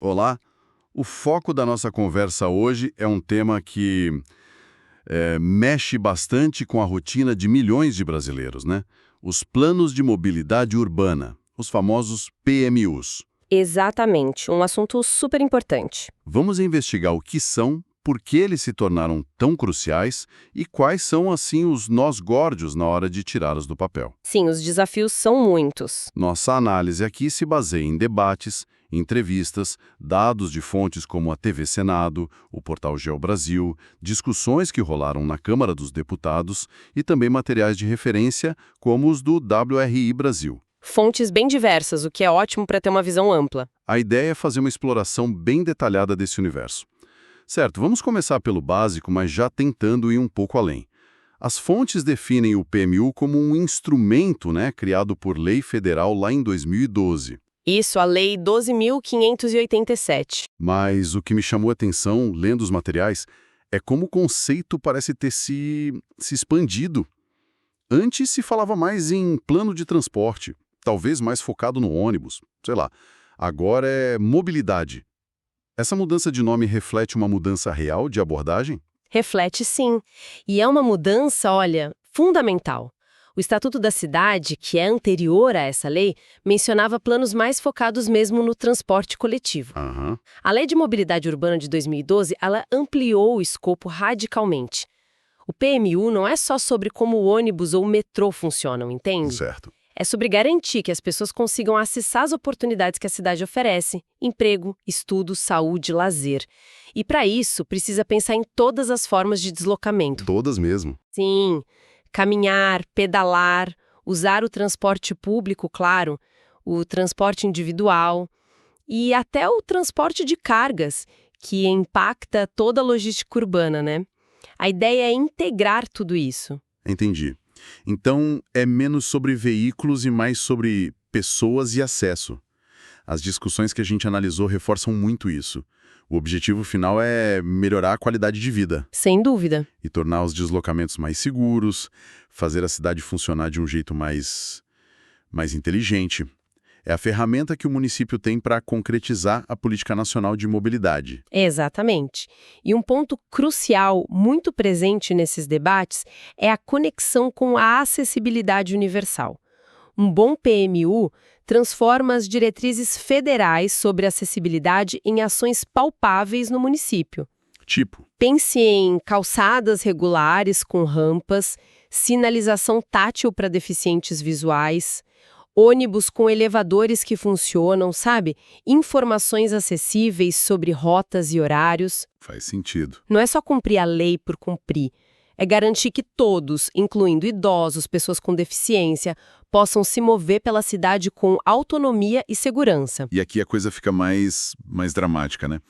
Olá, o foco da nossa conversa hoje é um tema que mexe bastante com a rotina de milhões de brasileiros, né? Os planos de mobilidade urbana, os famosos PMUs. Exatamente, um assunto super importante. Vamos investigar o que são, por que eles se tornaram tão cruciais e quais são, assim, os nós górdios na hora de tirá-los do papel. Sim, os desafios são muitos. Nossa análise aqui se baseia em debates, entrevistas, dados de fontes como a TV Senado, o portal GeoBrasil, discussões que rolaram na Câmara dos Deputados e também materiais de referência como os do WRI Brasil. Fontes bem diversas, o que é ótimo para ter uma visão ampla. A ideia é fazer uma exploração bem detalhada desse universo. Certo, vamos começar pelo básico, mas já tentando ir um pouco além. As fontes definem o PMU como um instrumento, criado por lei federal lá em 2012. Isso, a Lei 12.587. Mas o que me chamou a atenção, lendo os materiais, é como o conceito parece ter se expandido. Antes se falava mais em plano de transporte, talvez mais focado no ônibus, sei lá. Agora é mobilidade. Essa mudança de nome reflete uma mudança real de abordagem? Reflete sim. E é uma mudança, olha, fundamental. O Estatuto da Cidade, que é anterior a essa lei, mencionava planos mais focados mesmo no transporte coletivo. Aham. A Lei de Mobilidade Urbana de 2012, ela ampliou o escopo radicalmente. O PMU não é só sobre como o ônibus ou o metrô funcionam, entende? Certo. É sobre garantir que as pessoas consigam acessar as oportunidades que a cidade oferece: emprego, estudo, saúde, lazer. E para isso, precisa pensar em todas as formas de deslocamento. Todas mesmo. Sim, caminhar, pedalar, usar o transporte público, claro, o transporte individual e até o transporte de cargas, que impacta toda a logística urbana, né? A ideia é integrar tudo isso. Entendi. Então, é menos sobre veículos e mais sobre pessoas e acesso. As discussões que a gente analisou reforçam muito isso. O objetivo final é melhorar a qualidade de vida Sem dúvida. e tornar os deslocamentos mais seguros, fazer a cidade funcionar de um jeito mais inteligente. É a ferramenta que o município tem para concretizar a Política Nacional de Mobilidade. Exatamente. E um ponto crucial, muito presente nesses debates, é a conexão com a acessibilidade universal. Um bom PMU transforma as diretrizes federais sobre acessibilidade em ações palpáveis no município. Tipo, Pense em calçadas regulares com rampas, sinalização tátil para deficientes visuais, ônibus com elevadores que funcionam, sabe? Informações acessíveis sobre rotas e horários. faz sentido. Não é só cumprir a lei por cumprir. É garantir que todos, incluindo idosos, pessoas com deficiência, possam se mover pela cidade com autonomia e segurança. E aqui a coisa fica mais dramática, né?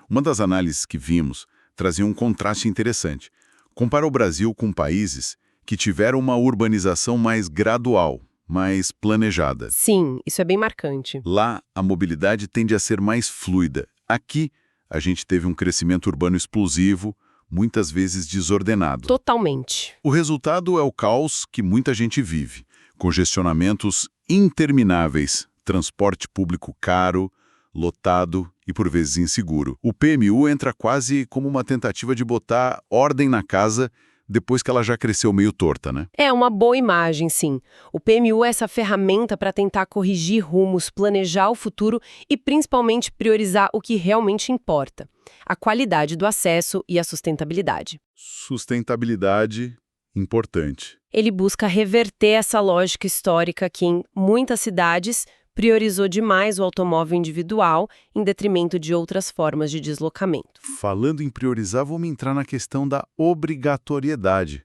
Uma das análises que vimos trazia um contraste interessante. Compara o Brasil com países que tiveram uma urbanização mais gradual, mais planejada. Sim, isso é bem marcante. Lá, a mobilidade tende a ser mais fluida. Aqui, a gente teve um crescimento urbano explosivo, muitas vezes desordenado. Totalmente. O resultado é o caos que muita gente vive. Congestionamentos intermináveis, transporte público caro, lotado e por vezes inseguro. O PMU entra quase como uma tentativa de botar ordem na casa depois que ela já cresceu meio torta, né? É uma boa imagem, sim. O PMU é essa ferramenta para tentar corrigir rumos, planejar o futuro e principalmente priorizar o que realmente importa: a qualidade do acesso e a sustentabilidade. Sustentabilidade, importante. Ele busca reverter essa lógica histórica que, em muitas cidades, priorizou demais o automóvel individual em detrimento de outras formas de deslocamento. Falando em priorizar, vamos entrar na questão da obrigatoriedade.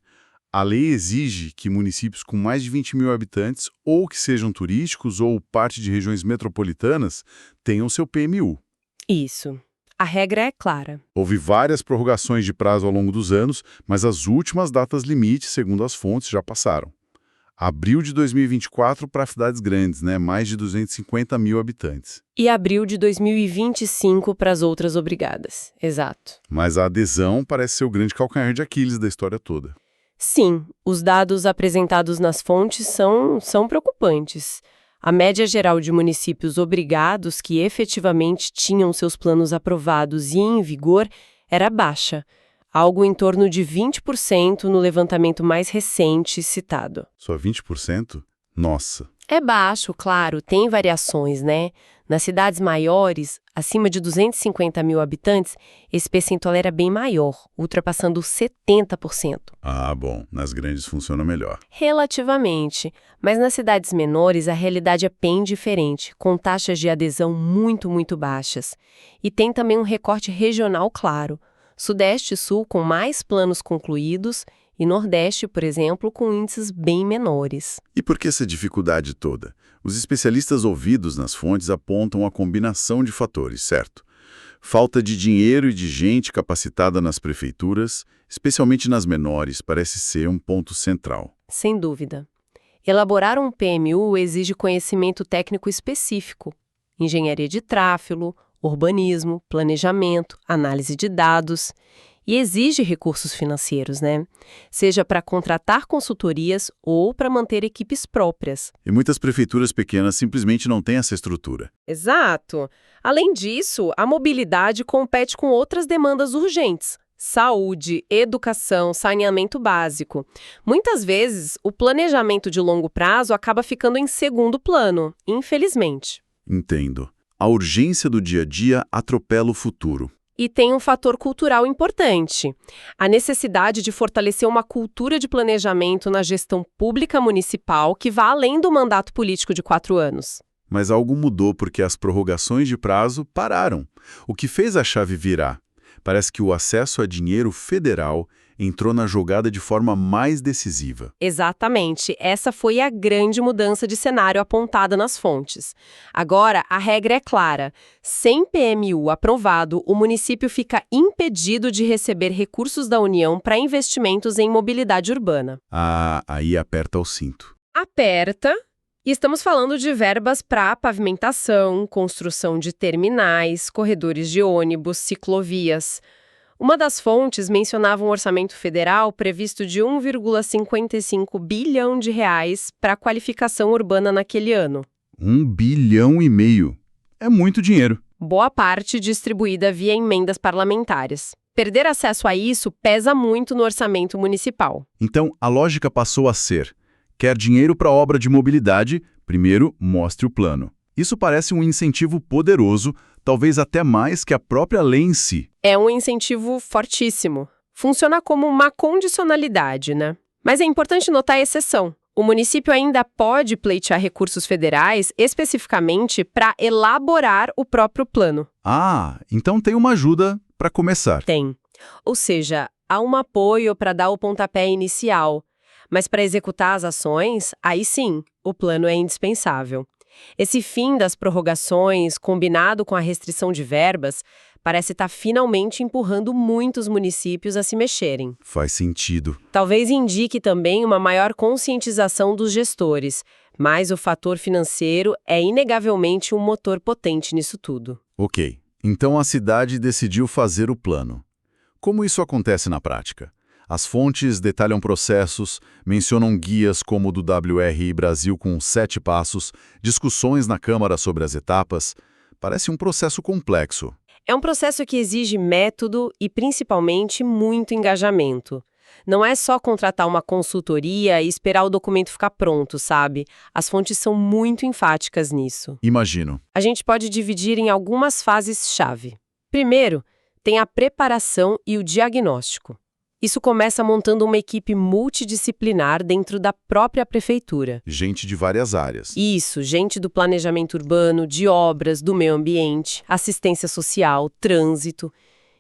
A lei exige que municípios com mais de 20 mil habitantes, ou que sejam turísticos ou parte de regiões metropolitanas, tenham seu PMU. Isso. A regra é clara. Houve várias prorrogações de prazo ao longo dos anos, mas as últimas datas limite, segundo as fontes, já passaram. Abril de 2024 para cidades grandes, mais de 250 mil habitantes. E abril de 2025 para as outras obrigadas. Exato. Mas a adesão parece ser o grande calcanhar de Aquiles da história toda. Sim, os dados apresentados nas fontes são preocupantes. A média geral de municípios obrigados que efetivamente tinham seus planos aprovados e em vigor era baixa, algo em torno de 20% no levantamento mais recente citado. Só 20%? Nossa! É baixo, claro, tem variações, né? Nas cidades maiores, acima de 250 mil habitantes, esse percentual era bem maior, ultrapassando 70%. Ah, bom, nas grandes funciona melhor. Relativamente, mas nas cidades menores a realidade é bem diferente, com taxas de adesão muito baixas. E tem também um recorte regional claro. Sudeste e Sul com mais planos concluídos e Nordeste, por exemplo, com índices bem menores. E por que essa dificuldade toda? Os especialistas ouvidos nas fontes apontam a combinação de fatores, certo? Falta de dinheiro e de gente capacitada nas prefeituras, especialmente nas menores, parece ser um ponto central. Sem dúvida. Elaborar um PMU exige conhecimento técnico específico, engenharia de tráfego, urbanismo, planejamento, análise de dados. E exige recursos financeiros, né? Seja para contratar consultorias ou para manter equipes próprias. E muitas prefeituras pequenas simplesmente não têm essa estrutura. Exato. Além disso, a mobilidade compete com outras demandas urgentes. Saúde, educação, saneamento básico. Muitas vezes, o planejamento de longo prazo acaba ficando em segundo plano, infelizmente. Entendo. A urgência do dia a dia atropela o futuro. E tem um fator cultural importante: a necessidade de fortalecer uma cultura de planejamento na gestão pública municipal que vá além do mandato político de 4 anos. Mas algo mudou porque as prorrogações de prazo pararam. O que fez a chave virar? Parece que o acesso a dinheiro federal entrou na jogada de forma mais decisiva. Exatamente. Essa foi a grande mudança de cenário apontada nas fontes. Agora, a regra é clara. Sem PMU aprovado, o município fica impedido de receber recursos da União para investimentos em mobilidade urbana. Ah, aí aperta o cinto. Aperta. E estamos falando de verbas para pavimentação, construção de terminais, corredores de ônibus, ciclovias. Uma das fontes mencionava um orçamento federal previsto de 1,55 bilhão de reais para a qualificação urbana naquele ano. 1,5 bilhão. É muito dinheiro. Boa parte distribuída via emendas parlamentares. Perder acesso a isso pesa muito no orçamento municipal. Então, a lógica passou a ser: quer dinheiro para obra de mobilidade? Primeiro, mostre o plano. Isso parece um incentivo poderoso, talvez até mais que a própria lei em si. É um incentivo fortíssimo. Funciona como uma condicionalidade, né? Mas é importante notar a exceção. O município ainda pode pleitear recursos federais especificamente para elaborar o próprio plano. Ah, então tem uma ajuda para começar. Tem. Ou seja, há um apoio para dar o pontapé inicial. Mas para executar as ações, aí sim, o plano é indispensável. Esse fim das prorrogações, combinado com a restrição de verbas, parece estar finalmente empurrando muitos municípios a se mexerem. Faz sentido. Talvez indique também uma maior conscientização dos gestores, mas o fator financeiro é inegavelmente um motor potente nisso tudo. Ok, então a cidade decidiu fazer o plano. Como isso acontece na prática? As fontes detalham processos, mencionam guias como o do WRI Brasil com 7 passos, discussões na Câmara sobre as etapas. Parece um processo complexo. É um processo que exige método e, principalmente, muito engajamento. Não é só contratar uma consultoria e esperar o documento ficar pronto, sabe? As fontes são muito enfáticas nisso. Imagino. A gente pode dividir em algumas fases-chave. Primeiro, tem a preparação e o diagnóstico. Isso começa montando uma equipe multidisciplinar dentro da própria prefeitura. Gente de várias áreas. Isso, gente do planejamento urbano, de obras, do meio ambiente, assistência social, trânsito.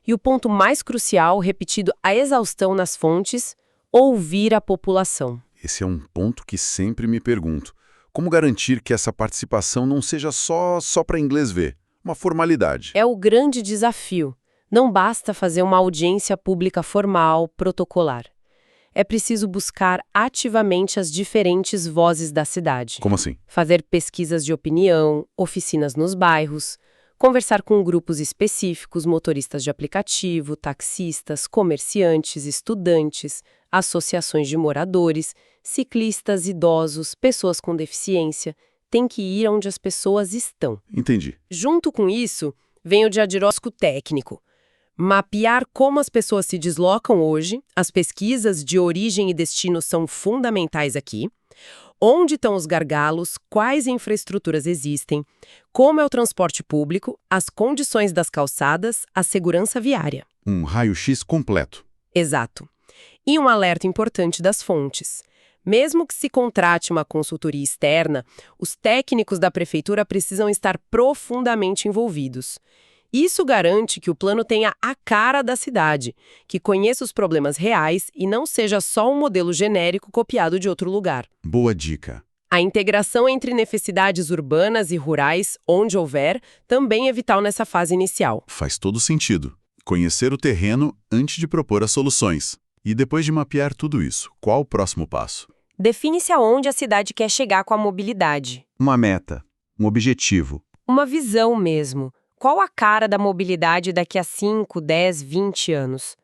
E o ponto mais crucial, repetido à exaustão nas fontes, ouvir a população. Esse é um ponto que sempre me pergunto. Como garantir que essa participação não seja só para inglês ver? Uma formalidade. É o grande desafio. Não basta fazer uma audiência pública formal, protocolar. É preciso buscar ativamente as diferentes vozes da cidade. Como assim? Fazer pesquisas de opinião, oficinas nos bairros, conversar com grupos específicos, motoristas de aplicativo, taxistas, comerciantes, estudantes, associações de moradores, ciclistas, idosos, pessoas com deficiência. tem que ir onde as pessoas estão. Entendi. Junto com isso, vem o diagnóstico técnico. Mapear como as pessoas se deslocam hoje, as pesquisas de origem e destino são fundamentais aqui. Onde estão os gargalos, quais infraestruturas existem, como é o transporte público, as condições das calçadas, a segurança viária. Um raio-x completo. Exato. E um alerta importante das fontes. Mesmo que se contrate uma consultoria externa, os técnicos da prefeitura precisam estar profundamente envolvidos. Isso garante que o plano tenha a cara da cidade, que conheça os problemas reais e não seja só um modelo genérico copiado de outro lugar. Boa dica. A integração entre necessidades urbanas e rurais, onde houver, também é vital nessa fase inicial. Faz todo sentido. Conhecer o terreno antes de propor as soluções. E depois de mapear tudo isso, qual o próximo passo? Define-se aonde a cidade quer chegar com a mobilidade. Uma meta, um objetivo. Uma visão mesmo. Qual a cara da mobilidade daqui a 5, 10, 20 anos?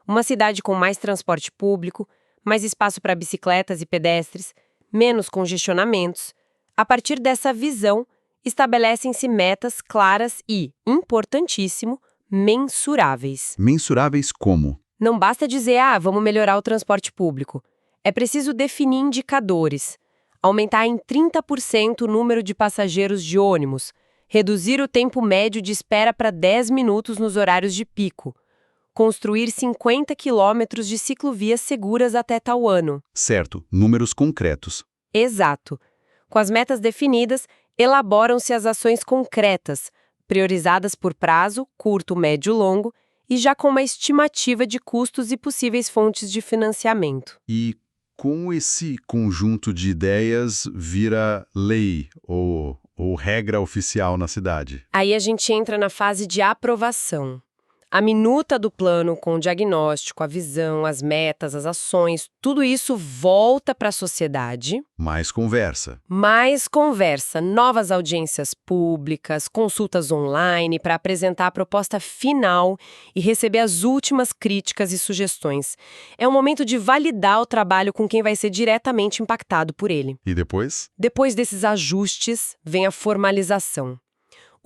Uma cidade com mais transporte público, mais espaço para bicicletas e pedestres, menos congestionamentos. A partir dessa visão, estabelecem-se metas claras e, importantíssimo, mensuráveis. Mensuráveis como? Não basta dizer, vamos melhorar o transporte público. É preciso definir indicadores. Aumentar em 30% o número de passageiros de ônibus. Reduzir o tempo médio de espera para 10 minutos nos horários de pico. Construir 50 quilômetros de ciclovias seguras até tal ano. Certo, números concretos. Exato. Com as metas definidas, elaboram-se as ações concretas, priorizadas por prazo, curto, médio e longo, e já com uma estimativa de custos e possíveis fontes de financiamento. E como esse conjunto de ideias vira lei ou regra oficial na cidade? Aí a gente entra na fase de aprovação. A minuta do plano com o diagnóstico, a visão, as metas, as ações, tudo isso volta para a sociedade. Mais conversa. Mais conversa, novas audiências públicas, consultas online para apresentar a proposta final e receber as últimas críticas e sugestões. É um momento de validar o trabalho com quem vai ser diretamente impactado por ele. E depois? Depois desses ajustes, vem a formalização.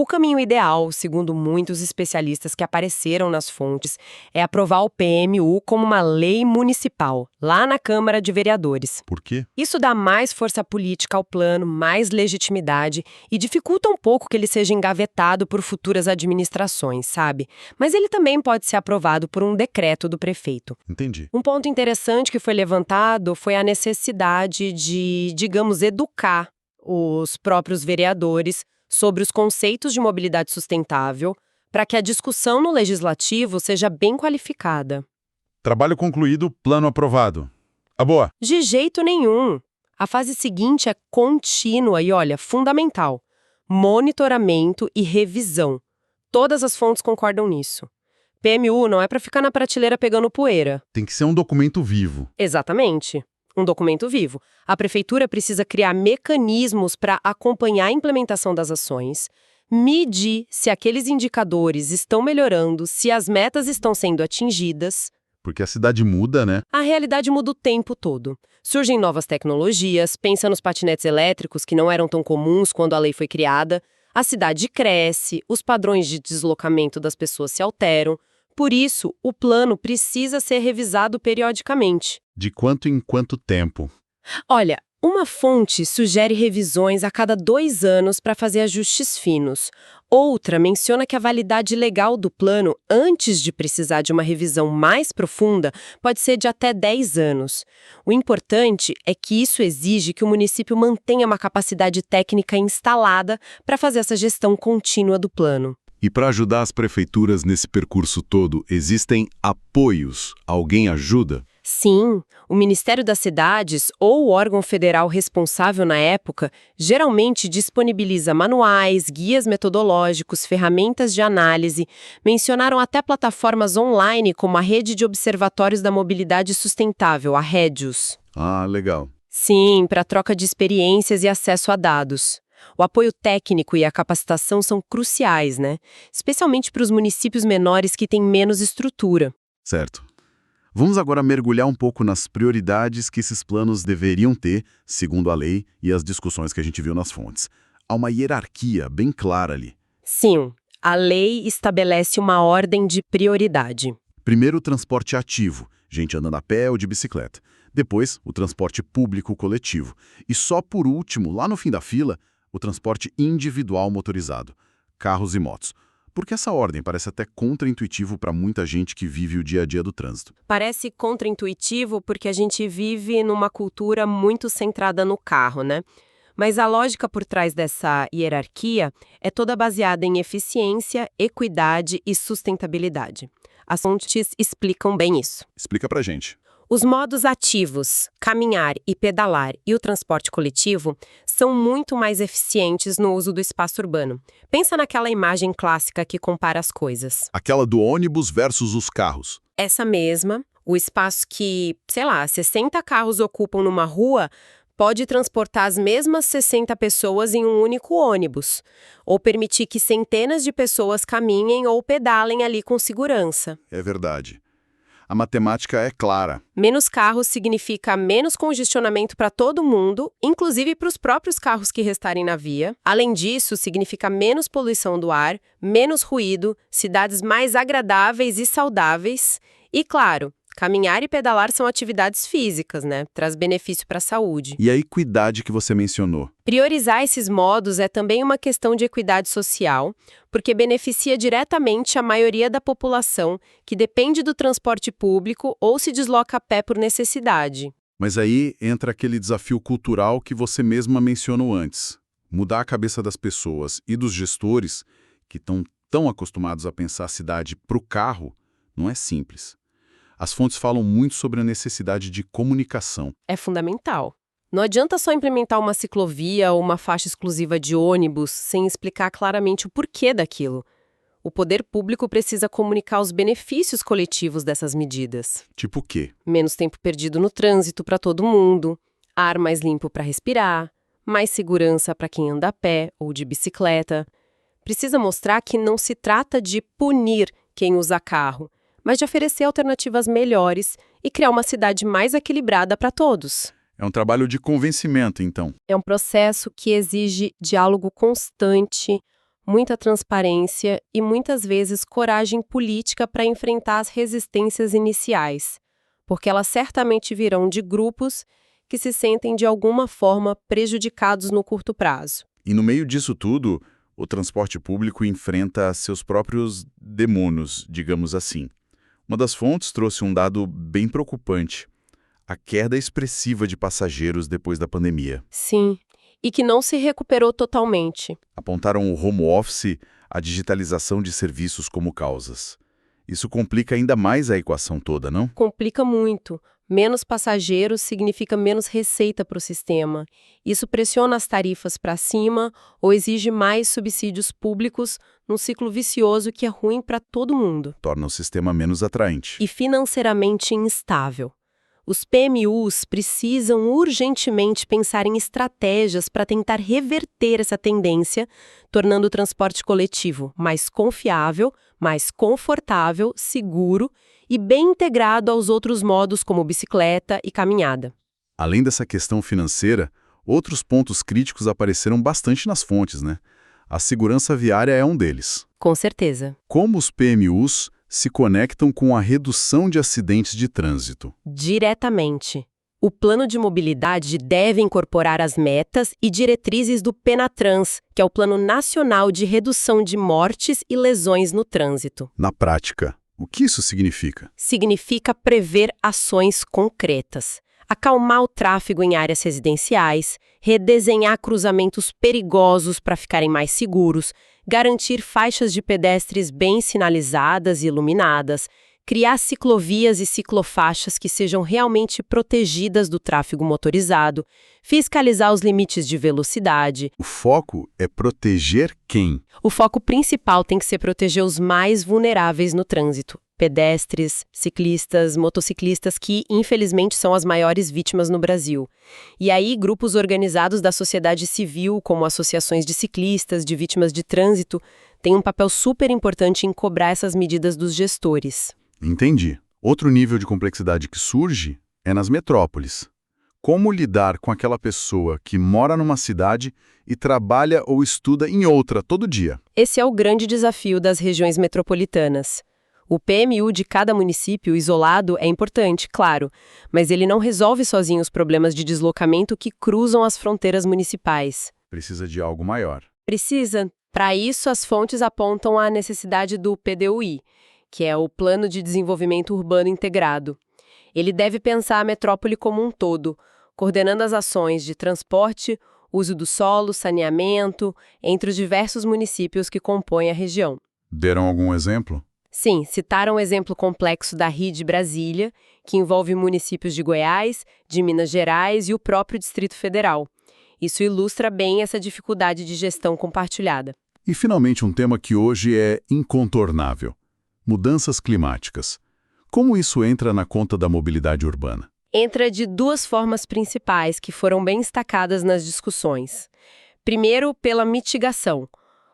O caminho ideal, segundo muitos especialistas que apareceram nas fontes, é aprovar o PMU como uma lei municipal, lá na Câmara de Vereadores. Por quê? Isso dá mais força política ao plano, mais legitimidade e dificulta um pouco que ele seja engavetado por futuras administrações, sabe? Mas ele também pode ser aprovado por um decreto do prefeito. Entendi. Um ponto interessante que foi levantado foi a necessidade de, digamos, educar os próprios vereadores sobre os conceitos de mobilidade sustentável, para que a discussão no legislativo seja bem qualificada. Trabalho concluído, plano aprovado. A boa. De jeito nenhum. A fase seguinte é contínua e, olha, fundamental. Monitoramento e revisão. Todas as fontes concordam nisso. PMU não é para ficar na prateleira pegando poeira. Tem que ser um documento vivo. Exatamente. Um documento vivo. A prefeitura precisa criar mecanismos para acompanhar a implementação das ações, medir se aqueles indicadores estão melhorando, se as metas estão sendo atingidas. Porque a cidade muda, né? A realidade muda o tempo todo. Surgem novas tecnologias, pensa nos patinetes elétricos que não eram tão comuns quando a lei foi criada, a cidade cresce, os padrões de deslocamento das pessoas se alteram. Por isso, o plano precisa ser revisado periodicamente. De quanto em quanto tempo? Olha, uma fonte sugere revisões a cada 2 anos para fazer ajustes finos. Outra menciona que a validade legal do plano, antes de precisar de uma revisão mais profunda, pode ser de até 10 anos. O importante é que isso exige que o município mantenha uma capacidade técnica instalada para fazer essa gestão contínua do plano. E para ajudar as prefeituras nesse percurso todo, existem apoios? Alguém ajuda? Sim, o Ministério das Cidades ou o órgão federal responsável na época geralmente disponibiliza manuais, guias metodológicos, ferramentas de análise, mencionaram até plataformas online como a Rede de Observatórios da Mobilidade Sustentável, a REDIUS. Ah, legal. Sim, para troca de experiências e acesso a dados. O apoio técnico e a capacitação são cruciais, né? Especialmente para os municípios menores que têm menos estrutura. Certo. Vamos agora mergulhar um pouco nas prioridades que esses planos deveriam ter, segundo a lei e as discussões que a gente viu nas fontes. Há uma hierarquia bem clara ali. Sim, a lei estabelece uma ordem de prioridade. Primeiro, o transporte ativo, gente andando a pé ou de bicicleta. Depois, o transporte público coletivo. E só por último, lá no fim da fila, o transporte individual motorizado, carros e motos. Porque essa ordem parece até contraintuitivo para muita gente que vive o dia a dia do trânsito. Parece contraintuitivo porque a gente vive numa cultura muito centrada no carro, né? Mas a lógica por trás dessa hierarquia é toda baseada em eficiência, equidade e sustentabilidade. As fontes explicam bem isso. Explica pra gente. Os modos ativos, caminhar e pedalar e o transporte coletivo, são muito mais eficientes no uso do espaço urbano. Pensa naquela imagem clássica que compara as coisas. Aquela do ônibus versus os carros. Essa mesma, o espaço que, 60 carros ocupam numa rua, pode transportar as mesmas 60 pessoas em um único ônibus, ou permitir que centenas de pessoas caminhem ou pedalem ali com segurança. É verdade. A matemática é clara. Menos carros significa menos congestionamento para todo mundo, inclusive para os próprios carros que restarem na via. Além disso, significa menos poluição do ar, menos ruído, cidades mais agradáveis e saudáveis. E, claro, caminhar e pedalar são atividades físicas, né? Traz benefício para a saúde. E a equidade que você mencionou? Priorizar esses modos é também uma questão de equidade social, porque beneficia diretamente a maioria da população que depende do transporte público ou se desloca a pé por necessidade. Mas aí entra aquele desafio cultural que você mesma mencionou antes. Mudar a cabeça das pessoas e dos gestores, que estão tão acostumados a pensar a cidade para o carro, não é simples. As fontes falam muito sobre a necessidade de comunicação. É fundamental. Não adianta só implementar uma ciclovia ou uma faixa exclusiva de ônibus sem explicar claramente o porquê daquilo. O poder público precisa comunicar os benefícios coletivos dessas medidas. Tipo o quê? Menos tempo perdido no trânsito para todo mundo, ar mais limpo para respirar, mais segurança para quem anda a pé ou de bicicleta. Precisa mostrar que não se trata de punir quem usa carro, mas de oferecer alternativas melhores e criar uma cidade mais equilibrada para todos. É um trabalho de convencimento, então. É um processo que exige diálogo constante, muita transparência e muitas vezes coragem política para enfrentar as resistências iniciais, porque elas certamente virão de grupos que se sentem de alguma forma prejudicados no curto prazo. E no meio disso tudo, o transporte público enfrenta seus próprios demônios, digamos assim. Uma das fontes trouxe um dado bem preocupante: a queda expressiva de passageiros depois da pandemia. Sim, e que não se recuperou totalmente. Apontaram o home office, a digitalização de serviços como causas. Isso complica ainda mais a equação toda, não? Complica muito. Menos passageiros significa menos receita para o sistema. Isso pressiona as tarifas para cima ou exige mais subsídios públicos num ciclo vicioso que é ruim para todo mundo. Torna o sistema menos atraente. E financeiramente instável. Os PMUs precisam urgentemente pensar em estratégias para tentar reverter essa tendência, tornando o transporte coletivo mais confiável, mais confortável, seguro e bem integrado aos outros modos como bicicleta e caminhada. Além dessa questão financeira, outros pontos críticos apareceram bastante nas fontes, né? A segurança viária é um deles. Com certeza. Como os PMUs se conectam com a redução de acidentes de trânsito? Diretamente. O plano de mobilidade deve incorporar as metas e diretrizes do PENATRANS, que é o Plano Nacional de Redução de Mortes e Lesões no Trânsito. Na prática, o que isso significa? Significa prever ações concretas. Acalmar o tráfego em áreas residenciais, redesenhar cruzamentos perigosos para ficarem mais seguros, garantir faixas de pedestres bem sinalizadas e iluminadas, criar ciclovias e ciclofaixas que sejam realmente protegidas do tráfego motorizado, fiscalizar os limites de velocidade. O foco é proteger quem? O foco principal tem que ser proteger os mais vulneráveis no trânsito. Pedestres, ciclistas, motociclistas que, infelizmente, são as maiores vítimas no Brasil. E aí, grupos organizados da sociedade civil, como associações de ciclistas, de vítimas de trânsito, têm um papel super importante em cobrar essas medidas dos gestores. Entendi. Outro nível de complexidade que surge é nas metrópoles. Como lidar com aquela pessoa que mora numa cidade e trabalha ou estuda em outra todo dia? Esse é o grande desafio das regiões metropolitanas. O PMU de cada município isolado é importante, claro, mas ele não resolve sozinho os problemas de deslocamento que cruzam as fronteiras municipais. Precisa de algo maior. Precisa. Para isso, as fontes apontam a necessidade do PDUI, que é o Plano de Desenvolvimento Urbano Integrado. Ele deve pensar a metrópole como um todo, coordenando as ações de transporte, uso do solo, saneamento, entre os diversos municípios que compõem a região. Deram algum exemplo? Sim, citaram o exemplo complexo da RID Brasília, que envolve municípios de Goiás, de Minas Gerais e o próprio Distrito Federal. Isso ilustra bem essa dificuldade de gestão compartilhada. E, finalmente, um tema que hoje é incontornável: mudanças climáticas. Como isso entra na conta da mobilidade urbana? Entra de duas formas principais que foram bem destacadas nas discussões. Primeiro, pela mitigação.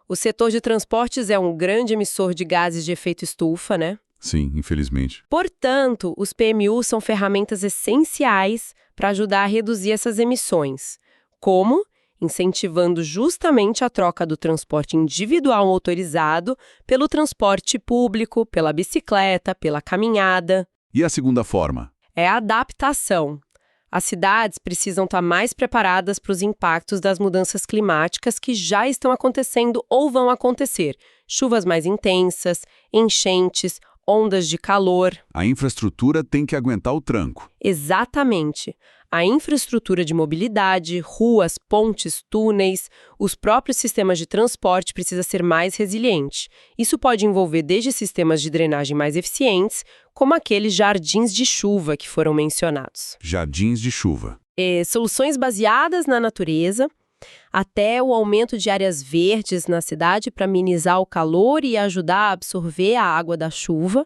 O setor de transportes é um grande emissor de gases de efeito estufa, né? Sim, infelizmente. Portanto, os PMU são ferramentas essenciais para ajudar a reduzir essas emissões. Como? Incentivando justamente a troca do transporte individual motorizado pelo transporte público, pela bicicleta, pela caminhada. E a segunda forma? É a adaptação. As cidades precisam estar mais preparadas para os impactos das mudanças climáticas que já estão acontecendo ou vão acontecer. Chuvas mais intensas, enchentes, ondas de calor. A infraestrutura tem que aguentar o tranco. Exatamente. A infraestrutura de mobilidade, ruas, pontes, túneis, os próprios sistemas de transporte precisa ser mais resiliente. Isso pode envolver desde sistemas de drenagem mais eficientes, como aqueles jardins de chuva que foram mencionados. Jardins de chuva. Soluções baseadas na natureza, até o aumento de áreas verdes na cidade para minimizar o calor e ajudar a absorver a água da chuva.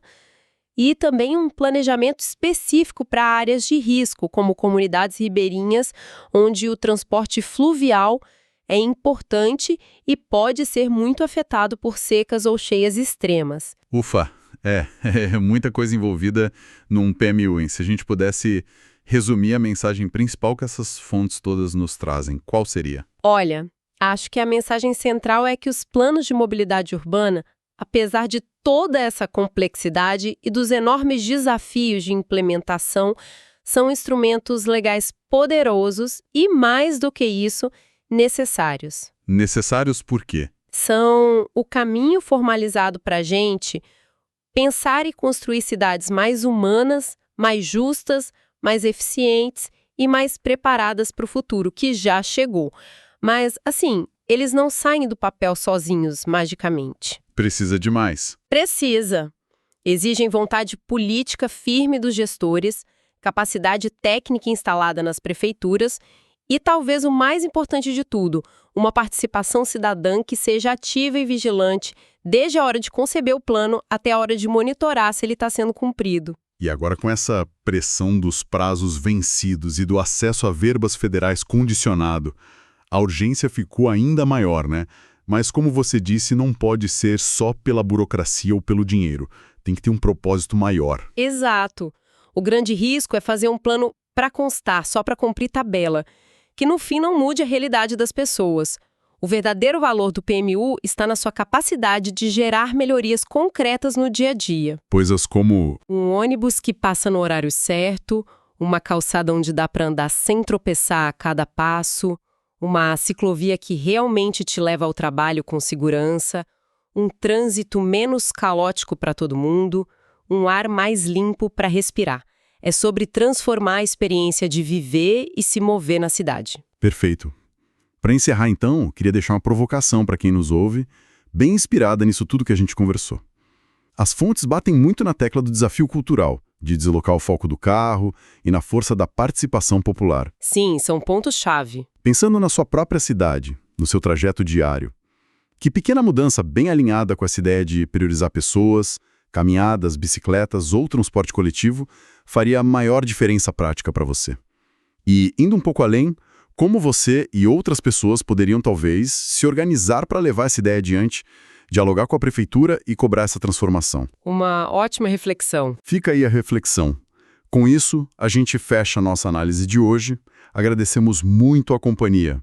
E também um planejamento específico para áreas de risco, como comunidades ribeirinhas, onde o transporte fluvial é importante e pode ser muito afetado por secas ou cheias extremas. Ufa, é muita coisa envolvida num PMU, hein? Se a gente pudesse resumir a mensagem principal que essas fontes todas nos trazem, qual seria? Olha, acho que a mensagem central é que os planos de mobilidade urbana, apesar de toda essa complexidade e dos enormes desafios de implementação, são instrumentos legais poderosos e, mais do que isso, necessários. Necessários por quê? São o caminho formalizado para a gente pensar e construir cidades mais humanas, mais justas, mais eficientes e mais preparadas para o futuro, que já chegou. Mas, assim, eles não saem do papel sozinhos, magicamente. Precisa de mais. Precisa. Exigem vontade política firme dos gestores, capacidade técnica instalada nas prefeituras e, talvez o mais importante de tudo, uma participação cidadã que seja ativa e vigilante desde a hora de conceber o plano até a hora de monitorar se ele está sendo cumprido. E agora, com essa pressão dos prazos vencidos e do acesso a verbas federais condicionado, a urgência ficou ainda maior, né? Mas, como você disse, não pode ser só pela burocracia ou pelo dinheiro. Tem que ter um propósito maior. Exato. O grande risco é fazer um plano para constar, só para cumprir tabela, que no fim não mude a realidade das pessoas. O verdadeiro valor do PMU está na sua capacidade de gerar melhorias concretas no dia a dia. Coisas como Um ônibus que passa no horário certo, uma calçada onde dá para andar sem tropeçar a cada passo, uma ciclovia que realmente te leva ao trabalho com segurança, um trânsito menos caótico para todo mundo, um ar mais limpo para respirar. É sobre transformar a experiência de viver e se mover na cidade. Perfeito. Para encerrar, então, queria deixar uma provocação para quem nos ouve, bem inspirada nisso tudo que a gente conversou. As fontes batem muito na tecla do desafio cultural, de deslocar o foco do carro e na força da participação popular. Sim, são pontos-chave. Pensando na sua própria cidade, no seu trajeto diário, que pequena mudança bem alinhada com essa ideia de priorizar pessoas, caminhadas, bicicletas ou transporte coletivo faria a maior diferença prática para você? E, indo um pouco além, como você e outras pessoas poderiam, talvez, se organizar para levar essa ideia adiante, dialogar com a prefeitura e cobrar essa transformação. Uma ótima reflexão. Fica aí a reflexão. Com isso, a gente fecha a nossa análise de hoje. Agradecemos muito a companhia.